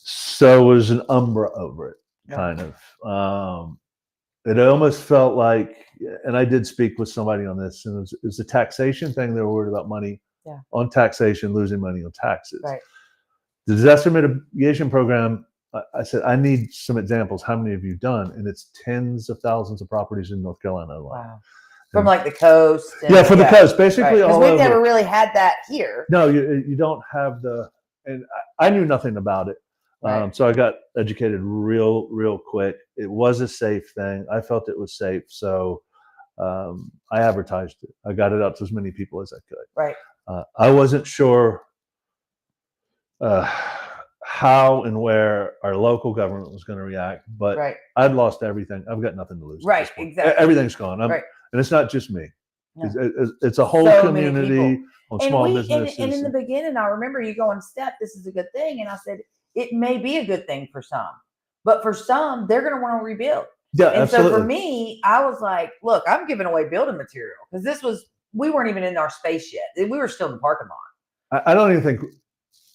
So it was an umbra over it, kind of. It almost felt like, and I did speak with somebody on this, and it was a taxation thing. They were worried about money on taxation, losing money on taxes. Right. The disaster mitigation program, I said, I need some examples. How many have you done? And it's tens of thousands of properties in North Carolina alone. Wow. From like the coast. From the coast, basically all over. We've never really had that here. No, you don't have and I knew nothing about it. So I got educated real quick. It was a safe thing. I felt it was safe. So I advertised it. I got it out to as many people as I could. Right. I wasn't sure how and where our local government was going to react, but I'd lost everything. I've got nothing to lose. Right, exactly. Everything's gone. And it's not just me. No. It's a whole community on small businesses. And in the beginning, I remember you going, Steph, this is a good thing. And I said, it may be a good thing for some, but for some, they're going to want to rebuild. Yeah, and absolutely. So for me, I was like, look, I'm giving away building material because we weren't even in our space yet. We were still in the parking lot. I don't even think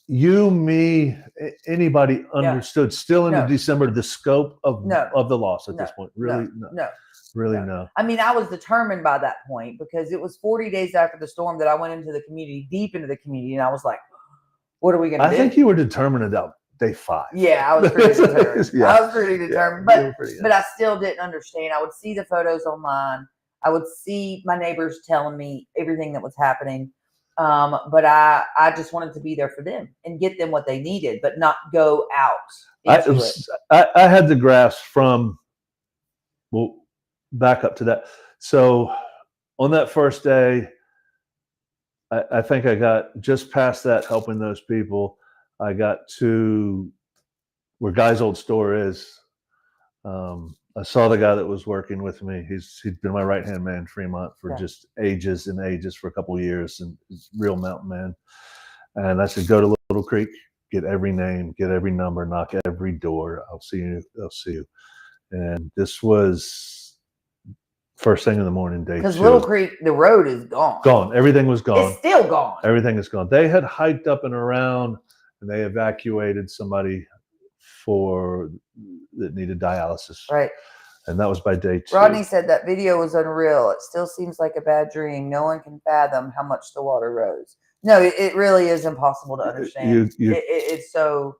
you, me, anybody understood still in December the scope of the loss at this point. Really, no. Really, no. I mean, I was determined by that point because it was 40 days after the storm that I went into the community, deep into the community, and I was like, what are we going to do? I think you were determined about day 5. Yeah, I was pretty determined. I was pretty determined, but I still didn't understand. I would see the photos online. I would see my neighbors telling me everything that was happening. But I just wanted to be there for them and get them what they needed, but not go out. I had the grasp from, well, back up to that. So on that first day, I think I got just past that, helping those people. I got to where Guy's old store is. I saw the guy that was working with me. He'd been my right-hand man, Fremont, for just ages and ages, for a couple of years, and he's a real mountain man. And I said, go to Little Creek, get every name, get every number, knock every door. I'll see you. I'll see you. And this was first thing in the morning, day 2. Because Little Creek, the road is gone. Gone. Everything was gone. It's still gone. Everything is gone. They had hiked up and around, and they evacuated somebody that needed dialysis. Right. And that was by day 2. Rodney said that video was unreal. It still seems like a bad dream. No one can fathom how much the water rose. No, it really is impossible to understand. It's so...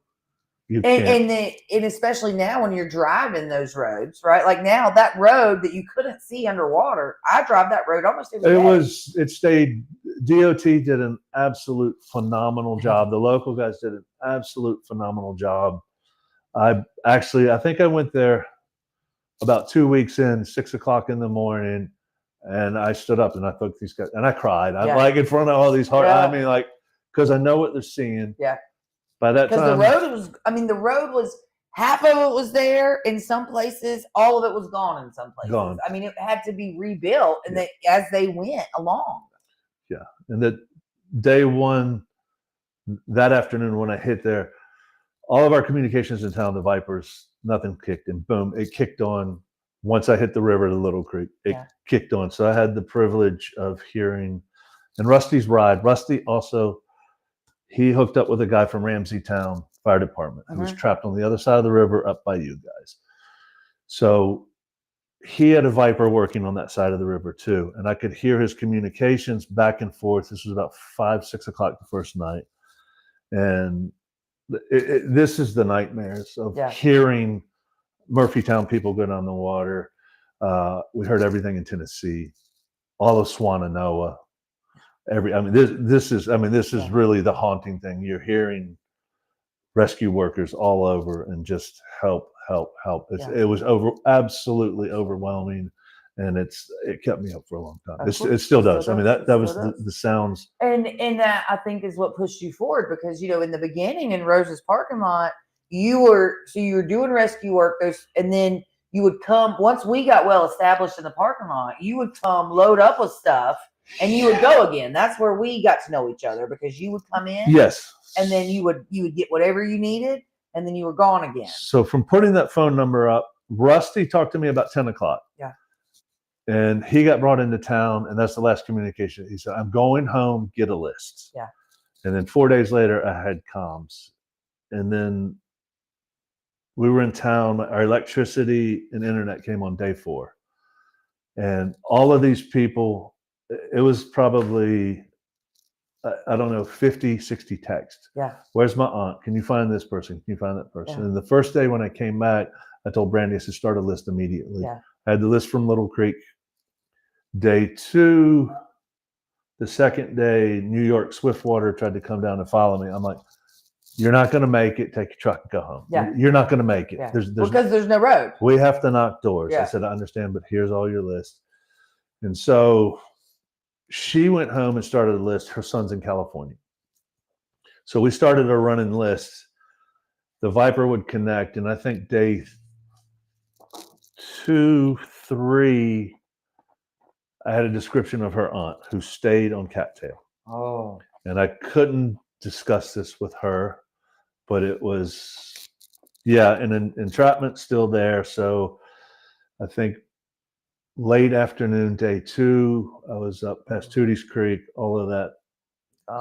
And especially now when you're driving those roads, right? Like now, that road that you couldn't see underwater, I drive that road almost every day. It stayed. DOT did an absolute phenomenal job. The local guys did an absolute phenomenal job. I think I went there about 2 weeks in, 6 o'clock in the morning, and I stood up and I thought these guys, and I cried. I'm like in front of all these I mean, like, because I know what they're seeing. Yeah. By that time, the road was half of it was there in some places, all of it was gone in some places. Gone. I mean, it had to be rebuilt, and as they went along. Yeah, and that day 1, that afternoon when I hit there, all of our communications in town, the Vipers, nothing kicked, and boom, it kicked on. Once I hit the river to Little Creek, it kicked on. So I had the privilege of hearing, and Rusty's ride. Rusty also. He hooked up with a guy from Ramsey Town Fire Department who was trapped on the other side of the river up by you guys. So he had a Viper working on that side of the river too. And I could hear his communications back and forth. This was about 5, 6 o'clock the first night. And this is the nightmares of hearing Murphytown people go down the water. We heard everything in Tennessee, all of Swannanoa. This is really the haunting thing. You're hearing rescue workers all over and just help. It was absolutely overwhelming, and it kept me up for a long time. It still does. I mean, that was the sounds. And that I think is what pushed you forward, because in the beginning in Rose's parking lot, you were doing rescue work, and then you would come once we got well established in the parking lot. You would come load up with stuff. And you would go again. That's where we got to know each other, because you would come in. Yes. And then you would get whatever you needed, and then you were gone again. So from putting that phone number up, Rusty talked to me about 10 o'clock. Yeah. And he got brought into town, and that's the last communication. He said, I'm going home, get a list. Yeah. And then 4 days later, I had comms. And then we were in town. Our electricity and internet came on day 4. And all of these people, it was probably, I don't know, 50, 60 texts. Yeah. Where's my aunt? Can you find this person? Can you find that person? Yeah. And the first day when I came back, I told Brandy, I said, start a list immediately. Yeah. I had the list from Little Creek. Day 2, the second day, New York Swiftwater tried to come down and follow me. I'm like, you're not going to make it. Take your truck and go home. Yeah. You're not going to make it. Yeah. Because there's no road. We have to knock doors. Yeah. I said, I understand, but here's all your list. And so she went home and started a list. Her son's in California. So we started a running list. the Viper would connect, and I think day 2, 3, I had a description of her aunt who stayed on cattail. Oh. And I couldn't discuss this with her, but it was, and entrapment still there. So I think late afternoon, day 2, I was up past Tootie's Creek, all of that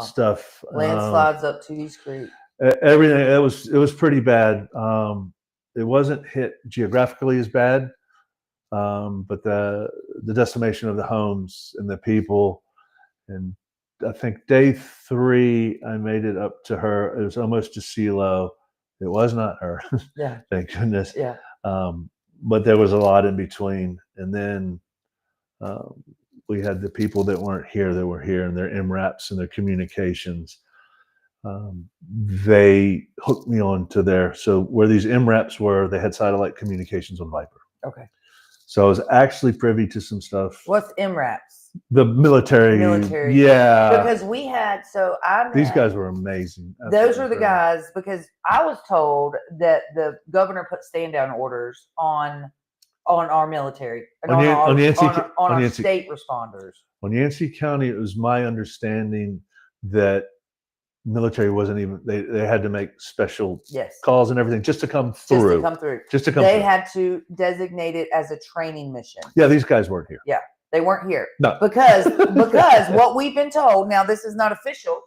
stuff. Landslides up Tootie's Creek. Everything, it was pretty bad. It wasn't hit geographically as bad, but the decimation of the homes and the people. And I think day 3, I made it up to her. It was almost to CeeLo. It was not her. Yeah. Thank goodness. Yeah. But there was a lot in between. And then we had the people that weren't here that were here, and their MRAPs and their communications. They hooked me on to there. So where these MRAPs were, they had satellite communications on Viper. Okay. So I was actually privy to some stuff. What's MRAPs? The military. Yeah. Because we had, these guys were amazing. Those are the guys, because I was told that the governor put stand down orders on our military and on our state responders. On Yancey County, it was my understanding that military wasn't even, they had to make special calls and everything just to come through. They had to designate it as a training mission. Yeah, these guys weren't here. Yeah, they weren't here. No. Because what we've been told, now this is not official.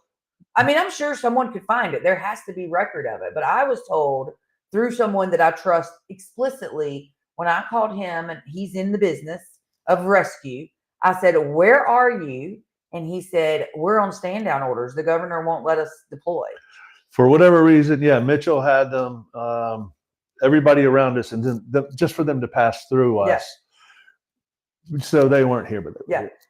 I mean, I'm sure someone could find it. There has to be record of it. But I was told through someone that I trust explicitly, when I called him, and he's in the business of rescue, I said, "Where are you?" And he said, "We're on stand down orders. The governor won't let us deploy." For whatever reason, Mitchell had them, everybody around us, and then just for them to pass through us. So they weren't here, but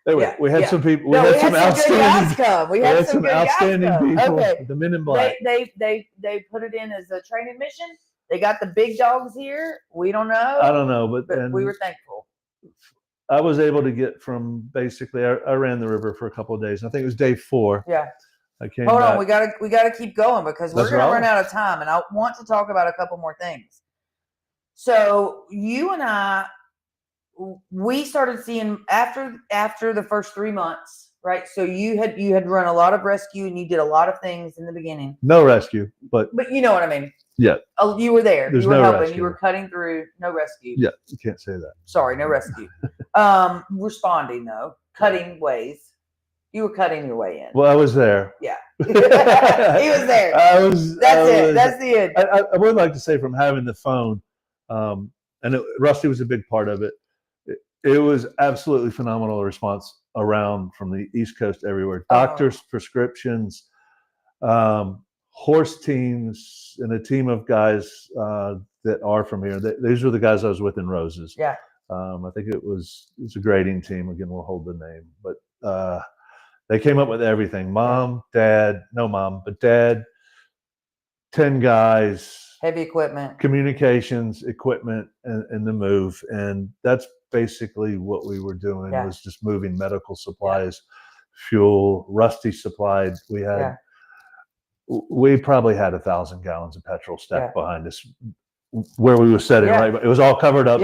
they were. We had some people. We had some outstanding. We had some outstanding people. Okay. The men in black. They put it in as a training mission. They got the big dogs here. We don't know. I don't know, but we were thankful. I was able to get from basically, I ran the river for a couple of days. I think it was day 4. Yeah. I came Hold back. On, we gotta keep going, because we're gonna run out of time, and I want to talk about a couple more things. So you and I, we started seeing after the first 3 months, right? So you had run a lot of rescue, and you did a lot of things in the beginning. No rescue, but you know what I mean. Yeah. Oh, you were there. There's you were helping. Rescue. You were cutting through. No rescue. Yeah, you can't say that. Sorry, no rescue. Responding though, cutting ways. You were cutting your way in. Well, I was there. Yeah. He was there. That's the end. I would like to say, from having the phone, and Rusty was a big part of it. It was absolutely phenomenal response around from the East Coast everywhere. Doctors, prescriptions, horse teams, and a team of guys that are from here. These were the guys I was with in Roses. Yeah. I think it was a grading team. Again, we'll hold the name, but they came up with everything. Mom, dad, no mom, but dad, 10 guys. Heavy equipment. Communications, equipment, and the move. And that's basically what we were doing, was just moving medical supplies, fuel. Rusty supplied. We probably had 1,000 gallons of petrol stacked behind us where we were sitting, right? But it was all covered up.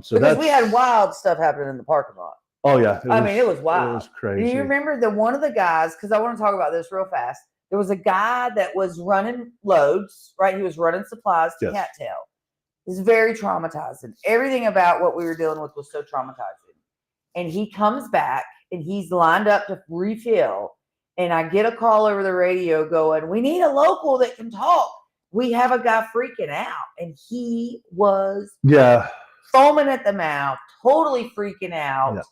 So because we had wild stuff happening in the parking lot. Oh yeah. It was wild. It was crazy. Do you remember one of the guys, because I want to talk about this real fast. There was a guy that was running loads, right? He was running supplies to Cattail. It was very traumatizing. Everything about what we were dealing with was so traumatizing. And he comes back, and he's lined up to refill. And I get a call over the radio going, "We need a local that can talk. We have a guy freaking out." And he was foaming at the mouth, totally freaking out. Yeah.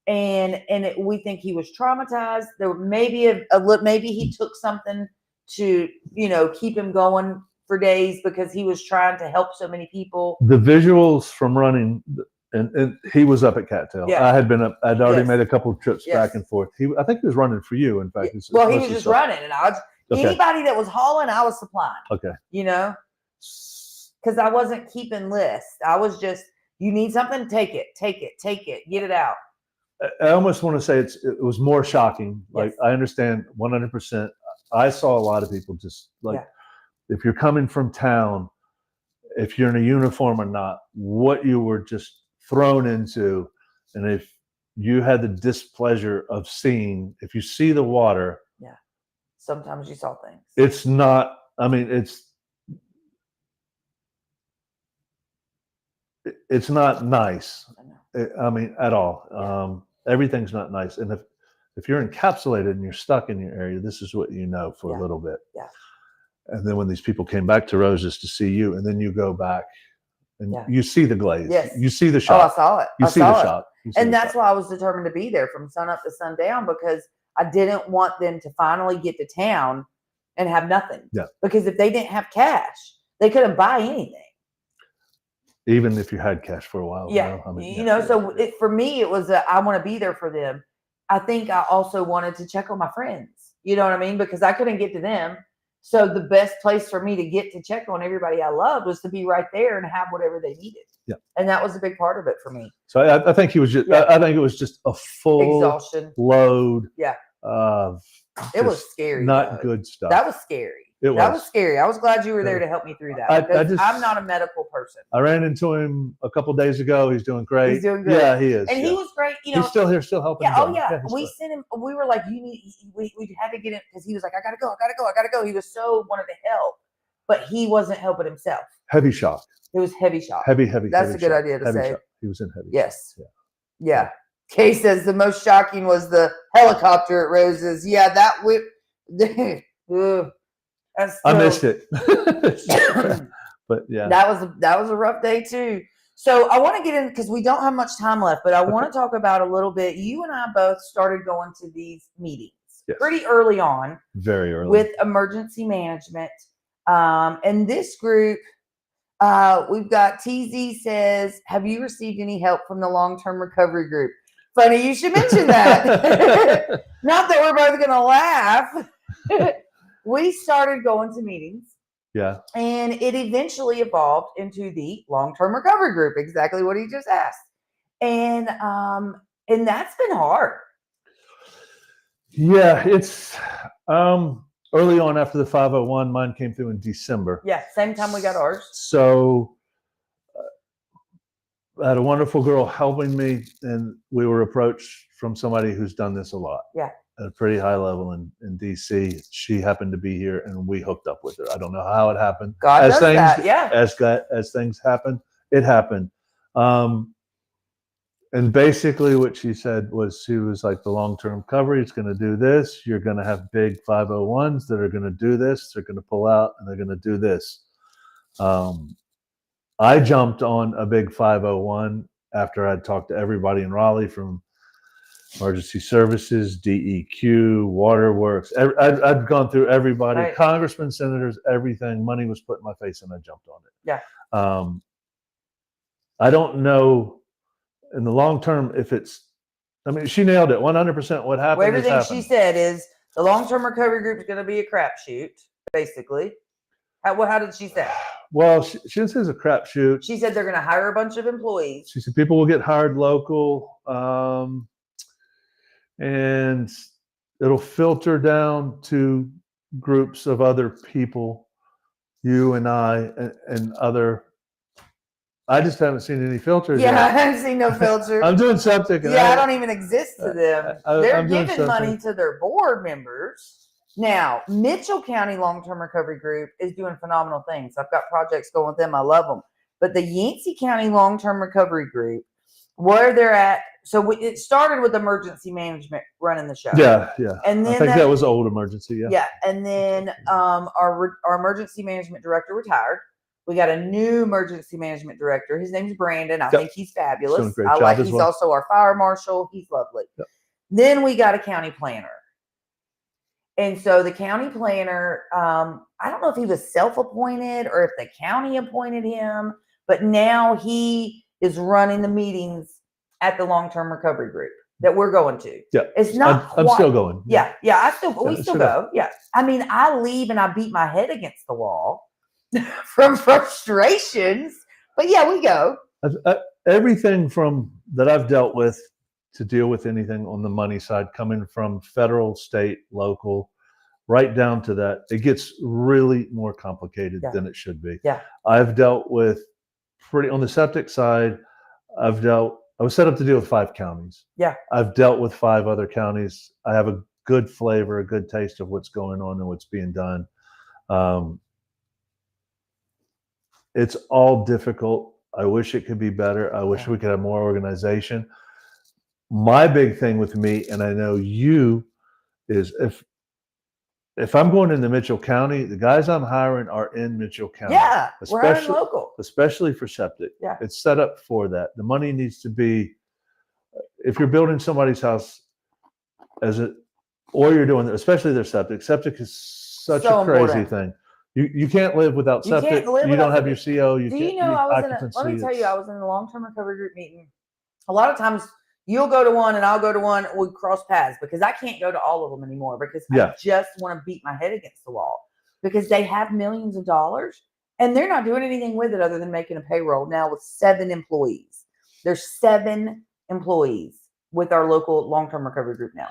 And we think he was traumatized. There maybe maybe he took something to keep him going for days, because he was trying to help so many people. The visuals from running, and he was up at Cattail. Yeah. I had been up. I'd already made a couple of trips back and forth. I think he was running for you. In fact, he was just running, and I was anybody that was hauling, I was supplying. Okay, because I wasn't keeping lists. I was just, you need something, take it, get it out. I almost want to say it was more shocking. Like, I understand 100%. I saw a lot of people just like if you're coming from town, if you're in a uniform or not, what you were just thrown into, and if you had the displeasure of seeing, if you see the water, sometimes you saw things. It's not. I mean, it's not nice. I mean, at all. Everything's not nice, and if you're encapsulated and you're stuck in your area, this is what you know for a little bit. Yeah. And then when these people came back to Roses to see you, and then you go back and you see the glaze. Yes. You see the shock. Oh, I saw it. You see the shock. And that's why I was determined to be there from sun up to sundown, because I didn't want them to finally get to town and have nothing. Yeah. Because if they didn't have cash, they couldn't buy anything. Even if you had cash for a while. Yeah. I mean, so for me, it was, I want to be there for them. I think I also wanted to check on my friends. You know what I mean? Because I couldn't get to them. So the best place for me to get to check on everybody I loved was to be right there and have whatever they needed. Yeah. And that was a big part of it for me. So I think he was just, I think it was just a full exhaustion load. Yeah. Of it was scary. Not good stuff. That was scary. That was scary. I was glad you were there to help me through that. Because I'm not a medical person. I ran into him a couple days ago. He's doing great. He's doing good. Yeah, he is. And he was great. You know, he's still here, still helping. Yeah. Oh yeah. We sent him. We were like, we had to get him, because he was like, I gotta go. He was so wanted to help, but he wasn't helping himself. Heavy shock. It was heavy shock. Heavy. That's a good idea to say. Shock. He was in heavy. Yes. Yeah. Kay says the most shocking was the helicopter at Roses. Yeah, that whip. I missed it. But yeah, that was a rough day too. So I want to get in, because we don't have much time left, but I want to talk about a little bit. You and I both started going to these meetings pretty early on. Very early. With emergency management. And this group, we've got TZ says, have you received any help from the long-term recovery group? Funny you should mention that. Not that we're both going to laugh. We started going to meetings. Yeah. And it eventually evolved into the long-term recovery group, exactly what he just asked. And that's been hard. Yeah, it's early on after the 501, mine came through in December. Yeah, same time we got ours. So I had a wonderful girl helping me, and we were approached from somebody who's done this a lot. Yeah. At a pretty high level in DC. She happened to be here, and we hooked up with her. I don't know how it happened. God does that, yeah. As things happen, it happened. And basically what she said was, she was like, the long-term recovery is going to do this. You're going to have big 501s that are going to do this. They're going to pull out, and they're going to do this. I jumped on a big 501 after I'd talked to everybody in Raleigh, from emergency services, DEQ, waterworks. I'd gone through everybody, right. Congressmen, senators, everything. Money was put in my face, and I jumped on it. Yeah. I don't know in the long term if it's, I mean, she nailed it 100%. What happened? Well, everything she said is the long-term recovery group is going to be a crapshoot, basically. How did she say? Well, she didn't say it's a crapshoot. She said they're going to hire a bunch of employees. She said people will get hired local. And it'll filter down to groups of other people, you and I, and other. I just haven't seen any filters. Yeah, I haven't seen no filter. I'm doing something. Yeah, I don't even exist to them. They're giving money to their board members. Now, Mitchell County Long-Term Recovery Group is doing phenomenal things. I've got projects going with them. I love them. But the Yancey County Long-Term Recovery Group, where they're at, so it started with emergency management running the show. Yeah. And then I think that was old emergency. Yeah. Yeah, and then our emergency management director retired. We got a new emergency management director. His name's Brandon. I think he's fabulous. I like. He's also our fire marshal. He's lovely. Yep. Then we got a county planner. And so the county planner, I don't know if he was self-appointed or if the county appointed him, but now he is running the meetings at the long-term recovery group that we're going to. Yeah. It's not I'm still going. Yeah. We still go. Yeah. I mean, I leave and I beat my head against the wall from frustrations, but yeah, we go. Everything from that I've dealt with to deal with anything on the money side, coming from federal, state, local, right down to that, it gets really more complicated than it should be. Yeah. I've dealt with on the septic side, I was set up to deal with 5 counties. Yeah. I've dealt with 5 other counties. I have a good flavor, a good taste of what's going on and what's being done. It's all difficult. I wish it could be better. I wish we could have more organization. My big thing with me, and I know you, is if I'm going into Mitchell County, the guys I'm hiring are in Mitchell County. Yeah, we're hiring local. Especially for septic. Yeah. It's set up for that. The money needs to be, if you're building somebody's house or you're doing, especially their septic. Septic is such a crazy thing. You can't live without septic. You don't have your CO. Do you know, let me tell you, I was in a long-term recovery group meeting. A lot of times you'll go to one and I'll go to one. We cross paths because I can't go to all of them anymore because I just want to beat my head against the wall because they have millions of dollars and they're not doing anything with it other than making a payroll now with 7 employees. There's 7 employees with our local long-term recovery group now,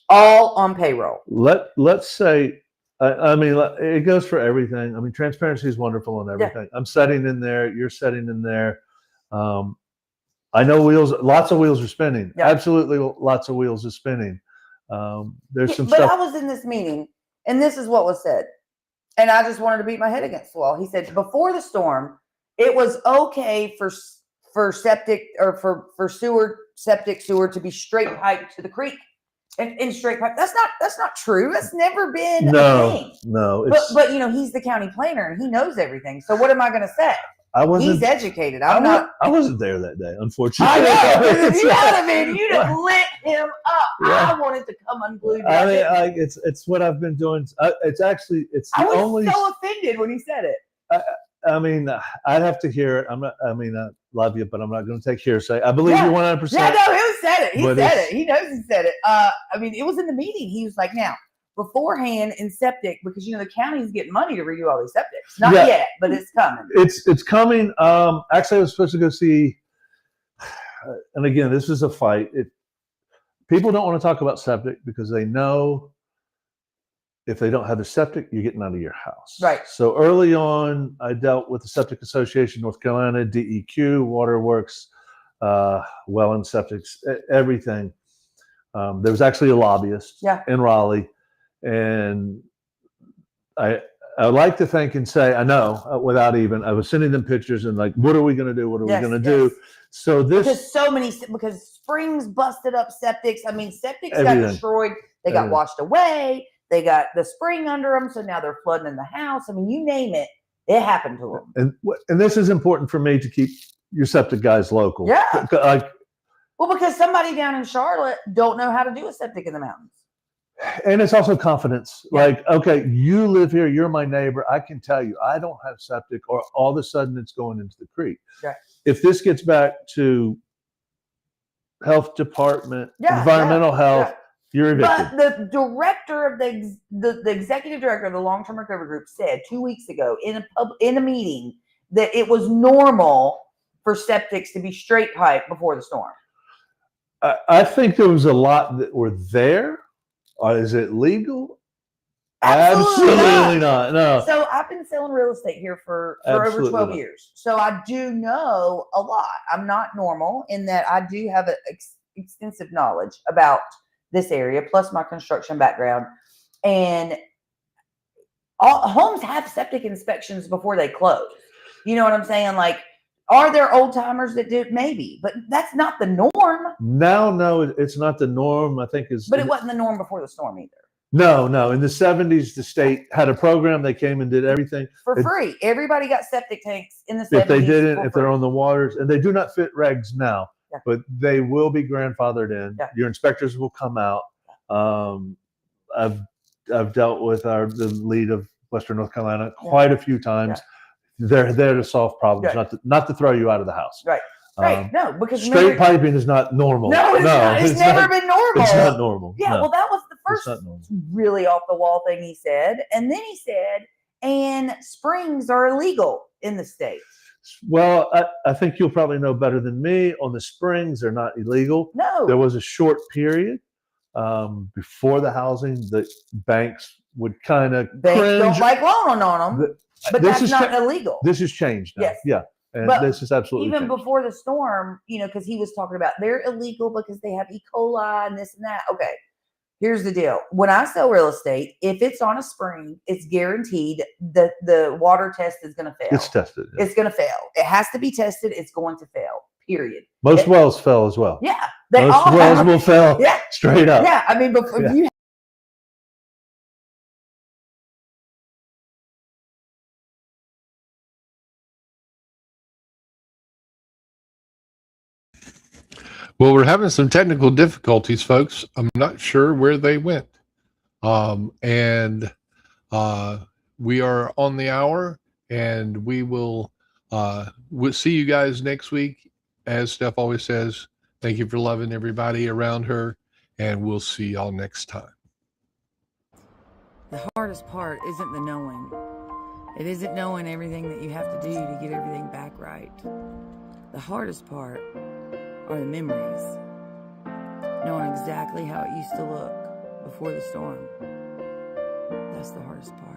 all on payroll. Let's say, I mean, it goes for everything. I mean, transparency is wonderful on everything. Yeah. I'm setting in there. You're setting in there. I know lots of wheels are spinning. Yeah. Absolutely, lots of wheels are spinning. There's some stuff. But I was in this meeting, and this is what was said, and I just wanted to beat my head against the wall. He said before the storm, it was okay for septic or for septic sewer to be straight piped to the creek. In straight pipe. That's not true. That's never been a thing. No. But you know, he's the county planner and he knows everything. So what am I going to say? He's educated. I'm not. I wasn't there that day, unfortunately. I know. If you had been, you'd have lit him up. Yeah. I wanted to come unglued. I mean, it's what I've been doing. I was so offended when he said it. I mean, I'd have to hear it. I love you, but I'm not going to take hearsay. I believe you 100%. Yeah, no, he said it. He said it. He knows he said it. I mean, it was in the meeting. He was like, now, beforehand in septic, because, you know, the county's getting money to redo all these septics. Not yet, but it's coming. It's coming. Actually, I was supposed to go see, and again, this is a fight. People don't want to talk about septic because they know if they don't have a septic, you're getting out of your house. Right. So early on, I dealt with the Septic Association North Carolina, DEQ, Waterworks, well and septics, everything. There was actually a lobbyist in Raleigh, and I like to think and say, I know, I was sending them pictures and like, what are we going to do? What are we going to do? So because springs busted up septics. I mean, septics got destroyed. They got washed away. They got the spring under them, so now they're flooding in the house. I mean, you name it, it happened to them. And this is important for me to keep your septic guys local. Yeah. Well, because somebody down in Charlotte don't know how to do a septic in the mountains. And it's also confidence. Yeah. Like, okay, you live here, you're my neighbor. I can tell you, I don't have septic, or all of a sudden it's going into the creek. Yeah. If this gets back to health department, environmental health, you're evicted. But the director of the executive director of the long-term recovery group said 2 weeks ago in a meeting that it was normal for septics to be straight pipe before the storm. I think there was a lot that were there. Is it legal? Absolutely not. No. So I've been selling real estate here for over 12 years. So I do know a lot. I'm not normal in that I do have extensive knowledge about this area, plus my construction background. And all homes have septic inspections before they close. You know what I'm saying? Like, are there old timers that do? Maybe, but that's not the norm. No, it's not the norm. I think But it wasn't the norm before the storm either. No. In the 70s, the state had a program. They came and did everything for free. Everybody got septic tanks in the 70s. If they didn't, if they're on the waters, and they do not fit regs now. Yeah. But they will be grandfathered in. Yeah. Your inspectors will come out. I've dealt with the lead of Western North Carolina quite a few times. Yeah. They're there to solve problems, not to throw you out of the house. Right. Right. No, because straight piping is not normal. No, it's never been normal. It's not normal. Yeah. No. Well, that was the first really off the wall thing he said, and then he said, "And springs are illegal in the state." Well, I think you'll probably know better than me. On the springs, they're not illegal. No. There was a short period before the housing that banks would kind of Banks cringe. don't like loaning on them, but that's not illegal. This has changed now. Yes. Yeah. And but this is absolutely even changed. before the storm, because he was talking about they're illegal because they have E. coli and this and that. Okay. Here's the deal. When I sell real estate, if it's on a spring, it's guaranteed that the water test is going to fail. It's tested. Yeah. It's going to fail. It has to be tested. It's going to fail. Period. Most wells fell as well. Yeah. Most wells will fail straight up. Yeah. I mean, before you Well, we're having some technical difficulties, folks. I'm not sure where they went. We are on the hour, and we'll see you guys next week. As Steph always says, thank you for loving everybody around her, and we'll see y'all next time. The hardest part isn't the knowing. It isn't knowing everything that you have to do to get everything back right. The hardest part are the memories. Knowing exactly how it used to look before the storm. That's the hardest part.